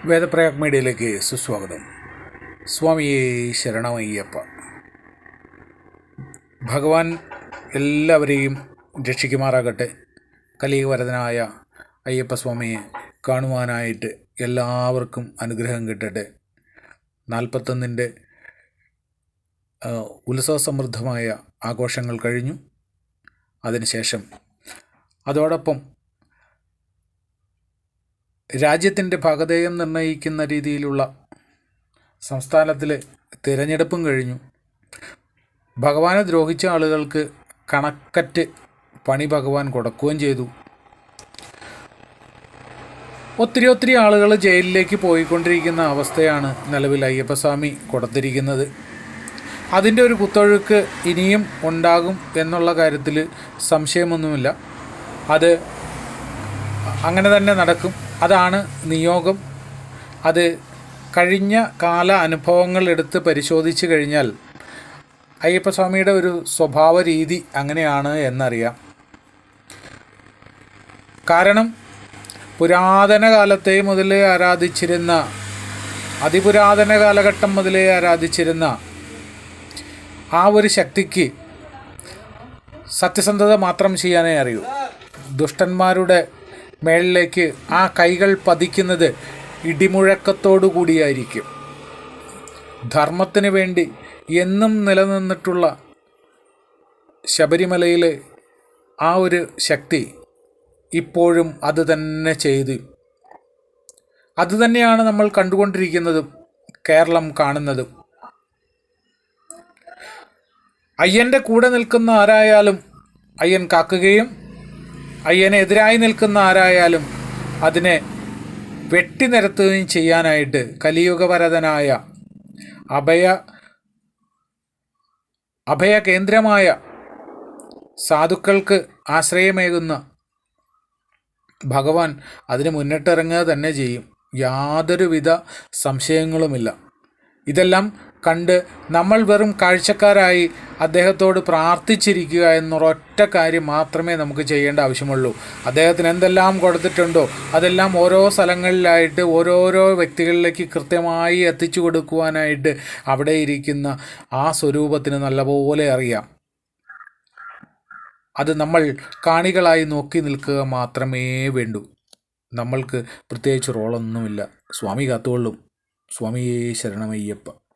വേദപ്രയാഗ് മീഡിയയിലേക്ക് സുസ്വാഗതം. സ്വാമിയേ ശരണമയ്യപ്പ. ഭഗവാൻ എല്ലാവരെയും രക്ഷിക്കുമാറാകട്ടെ. കലിയുഗവരദനായ അയ്യപ്പസ്വാമിയെ കാണുവാനായിട്ട് എല്ലാവർക്കും അനുഗ്രഹം കിട്ടട്ടെ. 41 ഉത്സവസമൃദ്ധമായ ആഘോഷങ്ങൾ കഴിഞ്ഞു. അതിനുശേഷം അതോടൊപ്പം രാജ്യത്തിൻ്റെ ഭാഗധേയം നിർണ്ണയിക്കുന്ന രീതിയിലുള്ള സംസ്ഥാനത്തിലെ തിരഞ്ഞെടുപ്പും കഴിഞ്ഞു. ഭഗവാനെ ദ്രോഹിച്ച ആളുകൾക്ക് കണക്കറ്റ് പണി ഭഗവാൻ കൊടുക്കുകയും ചെയ്തു. ഒത്തിരി ആളുകൾ ജയിലിലേക്ക് പോയിക്കൊണ്ടിരിക്കുന്ന അവസ്ഥയാണ് നിലവിൽ അയ്യപ്പസ്വാമി കൊടുത്തിരിക്കുന്നത്. അതിൻ്റെ ഒരു കുത്തൊഴുക്ക് ഇനിയും ഉണ്ടാകും എന്നുള്ള കാര്യത്തിൽ സംശയമൊന്നുമില്ല. അത് അങ്ങനെ തന്നെ നടക്കും. അതാണ് നിയോഗം. അത് കഴിഞ്ഞ കാല അനുഭവങ്ങൾ എടുത്ത് പരിശോധിച്ച് കഴിഞ്ഞാൽ അയ്യപ്പസ്വാമിയുടെ ഒരു സ്വഭാവ രീതി അങ്ങനെയാണ് എന്നറിയാം. കാരണം പുരാതന കാലത്തെ മുതലേ ആരാധിച്ചിരുന്ന, അതിപുരാതന കാലഘട്ടം മുതലേ ആരാധിച്ചിരുന്ന ആ ഒരു ശക്തിക്ക് സത്യസന്ധത മാത്രം ചെയ്യാനേ അറിയൂ. ദുഷ്ടന്മാരുടെ മേളിലേക്ക് ആ കൈകൾ പതിക്കുന്നത് ഇടിമുഴക്കത്തോടു കൂടിയായിരിക്കും. ധർമ്മത്തിന് വേണ്ടി എന്നും നിലനിന്നിട്ടുള്ള ശബരിമലയിലെ ആ ഒരു ശക്തി ഇപ്പോഴും അത് തന്നെ ചെയ്തു. അതുതന്നെയാണ് നമ്മൾ കണ്ടുകൊണ്ടിരിക്കുന്നതും കേരളം കാണുന്നതും. അയ്യൻ്റെ കൂടെ നിൽക്കുന്ന ആരായാലും അയ്യൻ കാക്കുകയും അയ്യനെതിരായി നിൽക്കുന്ന ആരായാലും അതിനെ വെട്ടിനിരത്തുകയും ചെയ്യാനായിട്ട് കലിയുഗവരദനായ അഭയകേന്ദ്രമായ സാധുക്കൾക്ക് ആശ്രയമേകുന്ന ഭഗവാൻ അതിന് മുന്നിട്ടിറങ്ങുക തന്നെ ചെയ്യും. യാതൊരുവിധ സംശയങ്ങളുമില്ല. ഇതെല്ലാം കണ്ട് നമ്മൾ വെറും കാഴ്ചക്കാരായി അദ്ദേഹത്തോട് പ്രാർത്ഥിച്ചിരിക്കുക എന്നൊരൊറ്റ കാര്യം മാത്രമേ നമുക്ക് ചെയ്യേണ്ട ആവശ്യമുള്ളൂ. അദ്ദേഹത്തിന് എന്തെല്ലാം കൊടുത്തിട്ടുണ്ടോ അതെല്ലാം ഓരോ സ്ഥലങ്ങളിലായിട്ട് ഓരോരോ വ്യക്തികളിലേക്ക് കൃത്യമായി എത്തിച്ചു കൊടുക്കുവാനായിട്ട് അവിടെ ഇരിക്കുന്ന ആ സ്വരൂപത്തിന് നല്ലപോലെ അറിയാം. അത് നമ്മൾ കാണികളായി നോക്കി നിൽക്കുക മാത്രമേ വേണ്ടൂ. നമ്മൾക്ക് പ്രത്യേകിച്ച് റോളൊന്നുമില്ല. സ്വാമി കാത്തുകൊള്ളും. സ്വാമിയേ ശരണമയ്യപ്പ.